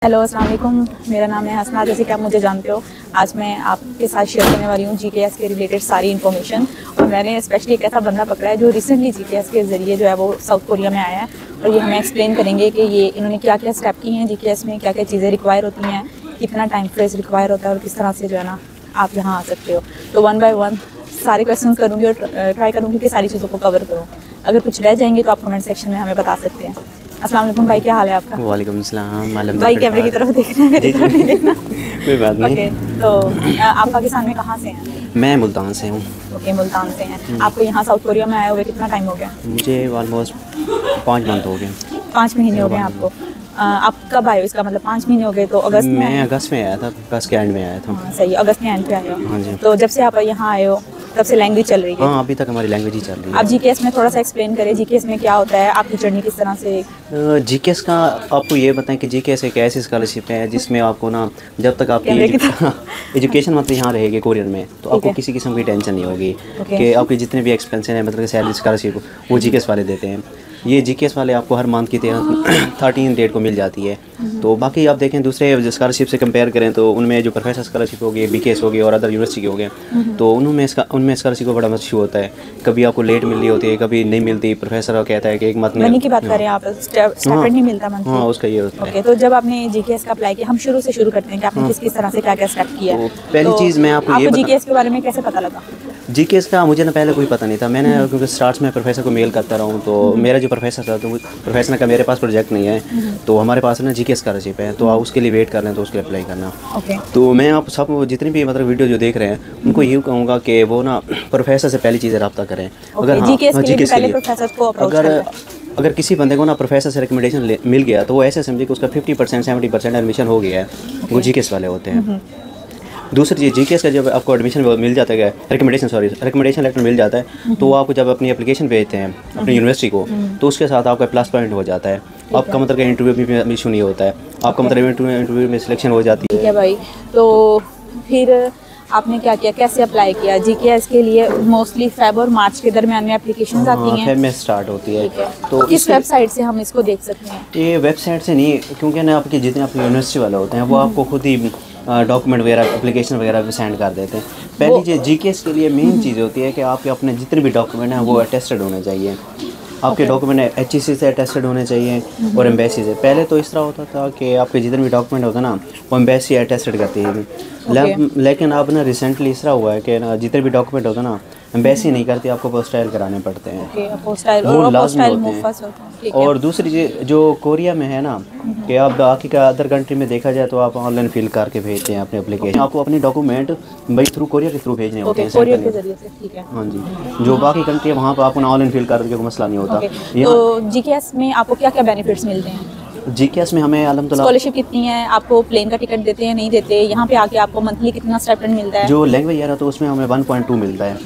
Hello अस्सलाम वालेकुम, मेरा नाम है हसना। जैसे कि आप मुझे जानते हो, आज मैं आपके साथ शेयर करने वाली हूँ जीकेएस के रिलेटेड सारी इन्फॉर्मेशन। और मैंने स्पेशली एक ऐसा बंदा पकड़ा है जो रिसेंटली जीकेएस के ज़रिए जो है वो साउथ कोरिया में आया है, और ये हमें एक्सप्लेन करेंगे कि ये इन्होंने क्या क्या स्टेप किए हैं जीकेएस में, क्या क्या चीज़ें रिक्वायर होती हैं, कितना टाइम फ्रेज रिक्वायर होता है और किस तरह से जो है ना आप यहाँ आ सकते हो। तो वन बाय वन सारे क्वेश्चन करूँगी और ट्राई करूँगी कि सारी चीज़ों को कवर करूँ। अगर कुछ रह जाएंगे तो आप कमेंट सेक्शन में हमें बता सकते हैं। अस्सलाम वालेकुम भाई, क्या हाल है आपका? वालेकुम सलाम। भाई कैमरे की तरफ देखना है, मेरी तरफ नहीं देखना। कोई बात नहीं। ओके, तो आप पाकिस्तान में कहाँ से हैं? मैं मुल्तान से हूँ। ओके, मुल्तान से हैं। आपको यहाँ साउथ कोरिया में आए हुए कितना टाइम हो गया? मुझे ऑलमोस्ट 5 मंथ हो गए। 5 महीने हो गए आपको। आप कब आए हो? इसका मतलब 5 महीने हो गए, तो अगस्त में? मैं अगस्त में आया था, अगस्त के एंड में आया था। हाँ सही है, अगस्त में एंड पे आए हो। हाँ जी। तो जब से आप यहाँ आए हो तब से लैंग्वेज चल रही है? हाँ, अभी तक हमारी लैंग्वेज ही चल रही है। आप जीकेएस में थोड़ा सा एक्सप्लेन करें, जीकेएस में क्या होता है, आपकी जर्नी किस तरह से? जीकेएस का आपको ये बताएं कि जीकेएस एक ऐसी स्कॉलरशिप है जिसमें आपको ना जब तक आपकी एजुकेशन मतलब यहाँ रहेगी कोरियन में, तो आपको किसी किस्म की टेंशन नहीं होगी कि आपके जितने भी एक्सपेंसेस हैं, मतलब सैलरी स्कॉलरशिप वो जीकेएस वाले देते हैं। ये जीकेएस वाले आपको हर मंथ की 13 डेट को मिल जाती है। तो बाकी आप देखें दूसरे स्कॉलरशिप से कंपेयर करें तो उनमें जो प्रोफेसर स्कॉलरशिप होगी, बीकेएस होगी और अदर यूनिवर्सिटी के हो गए, तो उनमें स्कॉलरशिप को बड़ा इशू होता है। कभी आपको लेट मिल रही होती है, कभी नहीं मिलती। प्रोफेसर कहता है कि एक मंथ मनी की बात करें आप, स्टाइपेंड नहीं मिलता मंथली? हाँ, उसका ये होता है। ओके, तो जब आपने जीकेएस का अप्लाई किया, हम शुरू से शुरू करते हैं कि आपने किस तरह से क्या क्या स्टेप किया? तो पहली चीज़ मैं आपको ये जीकेएस के बारे में कैसे पता लगा? जीकेएस का मुझे ना पहले कोई पता नहीं था। मैंने क्योंकि स्टार्ट में प्रोफेसर को मेल करता रहा हूँ, तो मेरा जो प्रोफेसर था, तो प्रोफेसर ने कहा मेरे पास प्रोजेक्ट नहीं है, तो हमारे पास ना जीकेएस स्कॉलरशिप है, तो आप उसके लिए वेट कर लें, तो उसके अप्लाई करना। तो मैं आप सब जितने भी मतलब वीडियो जो देख रहे हैं उनको ये कहूँगा कि वो ना प्रोफेसर से पहली चीज़ें रब्ता करें। अगर जीकेएस के लिए अगर किसी बंदे को ना प्रोफेसर से रिकमेंडेशन मिल गया तो वो ऐसे समझे कि उसका 50% 70% एडमिशन हो गया है, वो जीकेएस वाले होते हैं। दूसरी चीज़, जीकेएस का जब आपको एडमिशन मिल जाता है, रिकमेंडेशन लेटर मिल जाता है, तो वो आपको जब अपनी एप्लीकेशन भेजते हैं अपनी यूनिवर्सिटी को, तो उसके साथ आपका प्लस पॉइंट हो जाता है। आपका मतलब इंटरव्यू में इशू नहीं होता है, आपका मतलब इंटरव्यू में सिलेक्शन हो जाती है। ठीक है भाई, तो फिर आपने क्या किया, कैसे अप्लाई किया? जीकेएस के लिए मोस्टली फेब और मार्च के दरमियान में एप्लीकेशंस आती हैं। फेब में स्टार्ट होती है। तो किस वेबसाइट से हम इसको देख सकते हैं? ये वेबसाइट से नहीं, क्योंकि ना आपके जितने आपके यूनिवर्सिटी वाले होते हैं वो आपको खुद ही डॉक्यूमेंट वगैरह एप्लीकेशन वगैरह भी सेंड कर देते हैं। पहली चीज़ जीकेएस के लिए मेन चीज़ होती है कि आपके अपने जितने भी डॉक्यूमेंट हैं वो अटेस्टेड होने चाहिए। आपके डॉक्यूमेंट HEC से अटेस्टेड होने चाहिए और एम्बेसी से। पहले तो इस तरह होता था कि आपके जितने भी डॉक्यूमेंट होते हैं ना वो एम्बेसी अटेस्टेड करती है, लेकिन अब ना रिसेंटली इस तरह हुआ है कि ना जितने भी डॉक्यूमेंट होते हैं ना एम्बेसी नहीं करती, आपको पोस्टाइल कराने पड़ते हैं। वो लाजमी होते हैं। और दूसरी चीज़ जो कोरिया में है ना कि आप बाकी का अदर कंट्री में देखा जाए तो आप ऑनलाइन फिल करके भेजते हैं अपने एप्लीकेशन। आपको अपने डॉक्यूमेंट भाई थ्रू कोरियर के थ्रू भेजने होते हैं, कोरियर के जरिए से। ठीक है। हाँ जी, जो बाकी कंट्री है वहाँ पर आपको ऑनलाइन फिल करके कोई मसला नहीं होता। तो जीकेएस में आपको क्या क्या बेनिफिट्स मिलते हैं? जीकेएस में हमें अल्हम्दुलिल्लाह स्कॉलरशिप कितनी है, आपको प्लेन का टिकट देते हैं नहीं देते, यहाँ पे आके आपको मंथली कितना स्टाइपेंड मिलता है? जो लैंग्वेज है तो उसमें हमें 1.2 मिलता है।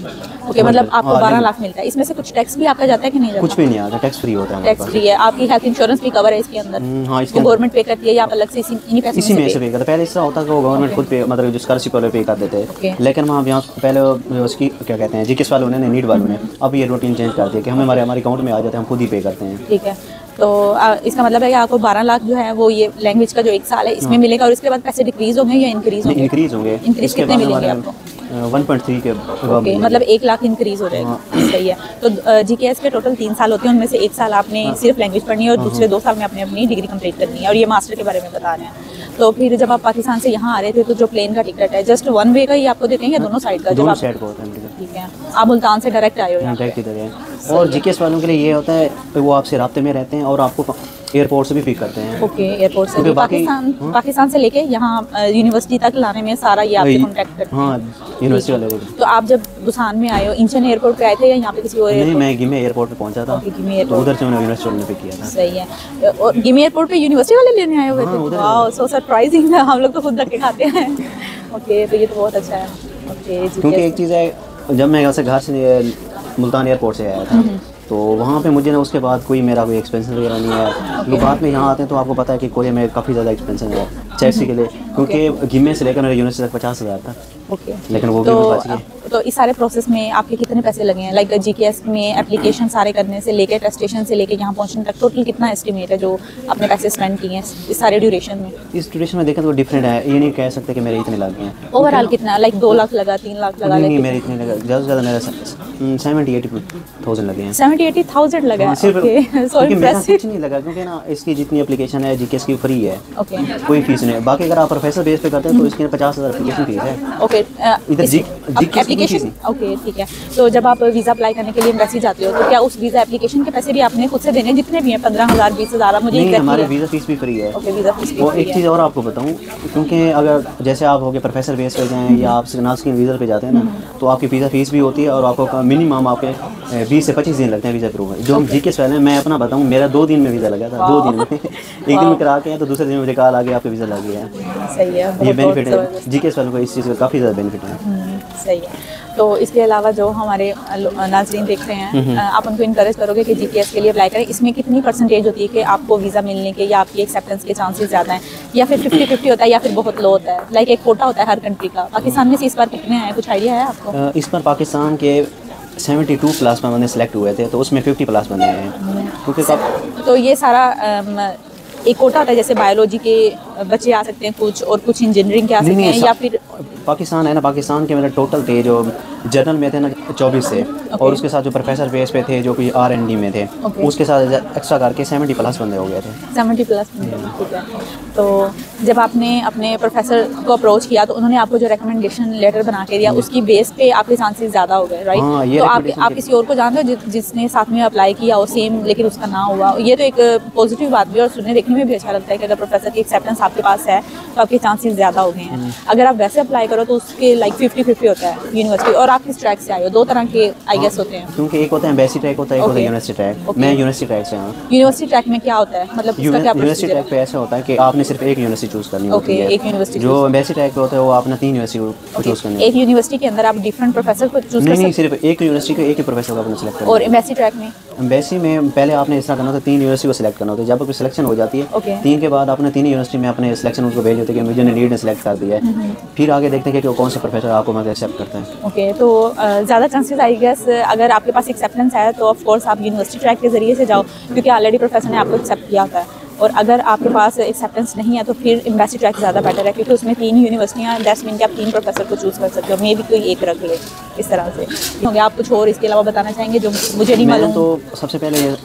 ओके, मतलब आपको 12 लाख मिलता है। इसमें से कुछ टैक्स भी आपका जाता है कि नहीं जाता? कुछ भी नहीं आता, टैक्स फ्री होता है। टैक्स फ्री है। आपकी हेल्थ इंश्योरेंस भी कवर है इसके अंदर? हाँ, इसके गवर्नमेंट पे करती है या आप अलग से इसी में से पे करते? पहले इस तरह होता है कि वो गवर्नमेंट खुद पे मतलब जो स्कॉलरशिप वाले पे कर देते हैं, लेकिन वहाँ यहाँ पहले उसकी क्या कहते हैं जीकेएस वालों ने, नीट वालों ने अब ये रूटीन चेंज कर दिया कि हमें हमारे अकाउंट में आ जाते हैं, हम खुद ही पे करते हैं। ठीक है, तो इसका मतलब है कि आपको 12 लाख जो है वो ये लैंग्वेज का जो 1 साल है इसमें मिलेगा, और इसके बाद पैसे डिक्रीज होंगे या इंक्रीज होंगे? इंक्रीज होंगे। इंक्रीज कितने मिलेंगे आपको? 1.3 के। ओके, मतलब 1 लाख इंक्रीज हो जाएगा। सही है। तो जीकेएस के टोटल 3 साल होते हैं, उनमें से 1 साल आपने सिर्फ लैंग्वेज पढ़नी है और दूसरे 2 साल में आपने अपनी डिग्री कंप्लीट करनी है, और ये मास्टर के बारे में बता रहे हैं। तो फिर जब आप पाकिस्तान से यहाँ आ रहे थे तो जो प्लेन का टिकट है जस्ट वन वे का ही आपको देते हैं या दोनों साइड का? दोनों साइड का होता है। ठीक है, आप मुल्तान से डायरेक्ट आए हो? डायरेक्ट इधर है। और जीकेएस वालों के लिए ये होता है कि वो आपसे राब्ते में रहते हैं और आपको एयरपोर्ट से भी पिक करते हैं। ओके, एयरपोर्ट से भी। पाकिस्तान से लेके यहाँ यूनिवर्सिटी तक लाने में सारा ये आपसे कांटेक्ट करते हैं? हाँ, यूनिवर्सिटी वाले। तो आप जब बुसान में आए हो इंचन एयरपोर्ट पे आए थे या यहाँ पे किसी और? नहीं, मैं गिमे एयरपोर्ट पे पहुंचा था, तो उधर से उन्होंने यूनिवर्सिटी वाले ने पिक किया था। सही है। और गिमे एयरपोर्ट पे यूनिवर्सिटी वाले लेने आए हुए थे? वाओ, सो सरप्राइजिंग है। हम लोग तो खुद धक्के खाते हैं। ओके, तो ये तो बहुत अच्छा है। ओके, क्योंकि एक चीज़ है, जब मैं यहाँ से घर से मुल्तान एयरपोर्ट से आया था तो वहाँ पे मुझे ना उसके बाद कोई मेरा कोई एक्सपेंशन वगैरह नहीं है। लोग बाद में यहाँ आते हैं तो आपको पता है कि कोरिया में काफ़ी ज़्यादा एक्सपेंशन है। चेफसी के लिए, क्योंकि गिमे से लेकर मेरे यूनिवर्सिटी तक 50,000 था, ओके। लेकिन वो भी मैं बच गया। तो इस सारे प्रोसेस में आपके कितने पैसे लगे हैं, लाइक जीकेएस में एप्लीकेशन सारे करने से लेकर टेस्टेशन से लेकर यहाँ पहुँचने तक टोटल कितना एस्टिमेट है जो आपने पैसे स्पेंड किए हैं इस सारे ड्यूरेशन में? इस ड्यूरेशन में देखें तो डिफरेंट है, ये नहीं कह सकते कि मेरे इतने लग गए हैं। ओवरऑल कितना, लाइक 2 लाख लगा, 3 लाख लगा? नहीं, मेरे इतने लगा, ज़्यादा से ज़्यादा मेरा 70-80,000 लगे हैं। 70-80,000 लगा है, सिर्फ ओके। सो क्योंकि मेरा इम्प्रेसिव। कुछ नहीं लगा, क्योंकि ना इसकी जितनी एप्लीकेशन है जीकेएस की फ्री है, ओके कोई फीस नहीं है। बाकी अगर आप प्रोफेसर बेस पे करते हैं तो इसकी 50,000 एप्लीकेशन फीस है। ओके। इधर जीकेएस की फीस नहीं। ओके, ठीक है। तो जब आप वीज़ा अप्लाई करने के लिए एम्बेसी जाते हो तो क्या उस वीज़ा एप्लीकेशन के पैसे भी आपने खुद से देने, जितने भी हैं 15,000 20,000? मुझे नहीं, हमारे वीज़ा फीस भी फ्री है। ओके, वीज़ा फीस भी वो फ्री एक है। चीज़ और आपको बताऊं, क्योंकि अगर जैसे आप हो गए प्रोफेसर बेस पे जाएँ या आप नास्किन वीज़ा पे जाते हैं ना, तो आपकी वीज़ा फीस भी होती है और आपको मिनिमम आपके 20 से 25 दिन लगते हैं वीज़ा अप्रूव। जो हम जीकेएस वाले हैं, मैं अपना बताऊं, मेरा 2 दिन में वीज़ा लगा था, 2 दिन में। एक दिन में करा के तो दूसरे दिन मुझे कॉल आ गया आपका वीज़ा लग गया है। सही है, ये बेनिफिट है जीकेएस वालों को, इस चीज़ का काफ़ी ज़्यादा बेनिफिट है। सही है। तो इसके अलावा जो हमारे नाज़रीन देख रहे हैं, आप उनको इनकरेज करोगे कि जीकेएस के लिए अप्लाई करें? इसमें कितनी परसेंटेज होती है कि आपको वीज़ा मिलने के या आपकी एक्सेप्टेंस के चांसेस ज़्यादा हैं, या फिर 50-50 होता है, या फिर बहुत लो होता है? लाइक एक कोटा होता है हर कंट्री का। पाकिस्तान में से इस बार कितने हैं, कुछ आइडिया है आपको? इस बार पाकिस्तान के 72 प्लस में बंदे सेलेक्ट हुए थे, तो उसमें 50 प्लस बंदे हैं, क्योंकि तो ये सारा एक कोटा होता है, जैसे बायोलॉजी के बच्चे आ सकते हैं कुछ, और कुछ इंजीनियरिंग के आ सकते हैं, या फिर पाकिस्तान है ना, पाकिस्तान के मेरे टोटल थे जो जनरल में थे ना 24 से, और उसके साथ जो प्रोफेसर बेस पे थे जो कोई R&D में थे, उसके साथ एक्स्ट्रा करके 70 प्लस बंदे हो गए थे। 70 प्लस, ठीक है। तो जब आपने अपने प्रोफेसर को अप्रोच किया तो उन्होंने आपको जो रिकमेंडेशन लेटर बना के दिया, उसकी बेस पे आपके चांसेस ज़्यादा हो गए, राइट? हाँ, ये तो आप किसी और को जानते हो जिसने साथ में अप्लाई किया और सेम लेकिन उसका ना हुआ? ये तो एक पॉजिटिव बात भी और सुनने देखने में भी अच्छा लगता है कि अगर प्रोफेसर की एक्सेप्टेंस आपके पास है तो आपके चांसेस ज़्यादा हो गए हैं। अगर आप वैसे अप्लाई करो तो उसके लाइक 50-50 होता है यूनिवर्सिटी। और आप किस ट्रैक से आए हो? 2 तरह के आई गेस होते हैं, क्योंकि एक होता है एम्बेसी ट्रैक, होता है एक होता है यूनिवर्सिटी ट्रैक। मैं यूनिवर्सिटी ट्रैक से हूँ। यूनिवर्सिटी ट्रैक में क्या होता है, मतलब उसका क्या यूनिवर्सिटी प्रोसीजर ट्रैक पे ऐसा होता है कि आपने सिर्फ एक यूनिवर्सिटी चूज़ करनी होती है। एक यूनिवर्सिटी। जो एम्बेसी ट्रैक पे होता है वो आपने 3 यूनिवर्सिटी को चूज़ करनी है। एक यूनिवर्सिटी के अंदर आप डिफरेंट प्रोफेसर को चूज कर सकते नहीं, सिर्फ एक यूनिवर्सिटी को एक ही प्रोफेसर को आपने सेलेक्ट करना है। और एम्बेसी ट्रैक में? एम्बेसी में पहले आपने इस तरह करना होता है, 3 यूनिवर्सिटी को सिलेक्ट करना होता है। जब आपकी सिलेक्शन हो जाती है 3 के बाद आपने 3 यूनिवर्सिटी में अपने सिलेक्शन उनको भेज देते हैं कि मुझे लीड ने सेलेक्ट कर दिया है। फिर आगे देखते हैं कि कौन सा प्रोफेसर आपको मतलब एक्सेप्ट करता है। ओके, तो ज़्यादा चांसेस आई गेस अगर आपके पास एक्सेप्टेंस है तो ऑफ कोर्स आप यूनिवर्सिटी ट्रैक के ज़रिए से जाओ, क्योंकि ऑलरेडी प्रोफेसर ने आपको एक्सेप्ट किया होता है। और अगर आपके पास एक्सेप्टेंस नहीं है तो फिर एम्बेसी ट्रैक ज़्यादा बेटर है, क्योंकि उसमें 3 यूनिवर्सिटियाँ, दैट्स मीन कि आप 3 प्रोफेसर को चूज़ कर सकते हो, मे भी कोई एक रख ले, इस तरह से हो गया। आप कुछ और इसके अलावा बताना चाहेंगे जो मुझे नहीं मालूम? तो सबसे पहले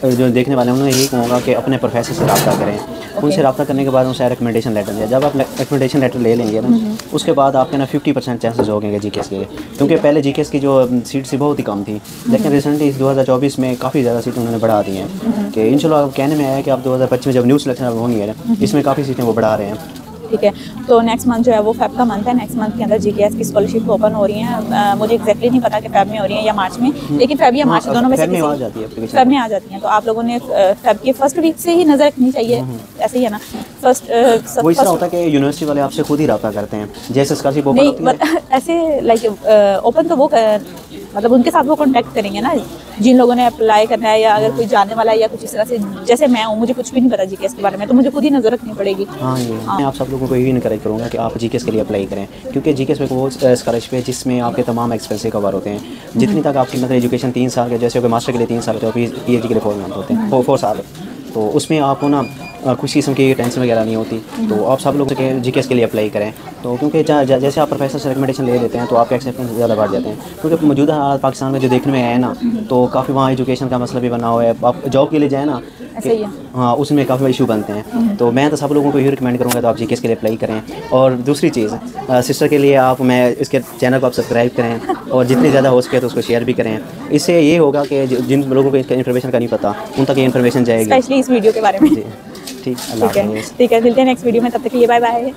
जो देखने वाले हैं उन्होंने यही कहूँगा कि अपने प्रोफेसर से रब्ता करें। उनसे रब्ता करने के बाद उनसे रिकमेंडेशन लेटर दिया। जब आप रिकमेंडेशन लेटर ले लेंगे ना, उसके बाद आपके ना 50% चांसेस हो गए जीकेएस के, क्योंकि पहले जीकेएस की जो सीट थी बहुत ही कम थी, लेकिन रिसेंटली 2024 में काफ़ी ज़्यादा सीटें उन्होंने बढ़ा दी हैं। कि इंशाल्लाह कहने में आया कि आप 2025 में जब न्यू सिलेक्शन होंगी है ना, इसमें काफ़ी सीटें वो बढ़ा रहे हैं। ठीक है, तो नेक्स्ट मंथ जो है वो फेब का मंथ है। नेक्स्ट मंथ के अंदर जीकेएस की स्कॉलरशिप ओपन हो रही है। मुझे एग्जैक्टली नहीं पता कि फेब में हो रही है या मार्च में, लेकिन फेब या मार्च दोनों में से फेब में आ जाती है application। फेब में आ जाती हैं। तो आप लोगों ने फेब के फर्स्ट वीक से ही नज़र रखनी चाहिए, ऐसे ही है ना? फर्स्ट वो इस तरह होता है कि यूनिवर्सिटी वाले आपसे खुद ही रब्ता करते हैं, जैसे स्कॉलरशिप ओपन होती है ऐसे लाइक ओपन तो वो मतलब उनके साथ वो कांटेक्ट करेंगे ना जिन लोगों ने अप्लाई करना है, या अगर कोई जानने वाला है या कुछ इस तरह से। जैसे मैं हूँ, मुझे कुछ भी नहीं पता जीकेएस के बारे में, तो मुझे खुद ही नज़र रखनी पड़ेगी। हाँ, मैं आप सब लोगों को यही इनकरेज करूँगा कि आप जीकेएस के लिए अप्लाई करें, क्योंकि जीकेएस में वो स्कॉलरशिप है जिसमें आपके तमाम एक्सपेंसेस कवर होते हैं। जितनी तक आपकी मतलब एजुकेशन 3 साल के, जैसे मास्टर के लिए 3 साल होते हैं, PhD के लिए 4 मंथ होते हैं, 4 साल। तो उसमें आपको ना कुछ किस्म की टेंशन वगैरह नहीं होती। तो आप सब लोग जीकेएस के लिए अप्लाई करें, तो क्योंकि जैसे आप प्रोफेसर से रिकमेंडेशन ले लेते हैं तो आपके एक्सेप्टेंस ज़्यादा बढ़ जाते हैं। क्योंकि मौजूदा हालात पाकिस्तान में जो देखने में आया ना, तो काफ़ी वहाँ एजुकेशन का मसला भी बना हुआ है। आप जॉब के लिए जाए ना, हाँ, उसमें काफ़ी इशू बनते हैं। तो मैं तो सब लोगों को यही रिकमेंड करूँगा तो आप जीकेएस के लिए अप्लाई करें। और दूसरी चीज़, सिस्टर के लिए मैं इसके चैनल को आप सब्सक्राइब करें और जितनी ज़्यादा हो सके तो उसको शेयर भी करें। इससे ये होगा कि जिन लोगों को इसका इन्फॉर्मेशन का नहीं पता, उन तक ये इन्फॉर्मेशन जाएगी, स्पेशली इस वीडियो के बारे में। ठीक, अल्लाह हाफ़िज़। ठीक है, मिलते हैं नेक्स्ट वीडियो में, तब तक के लिए बाय बाय।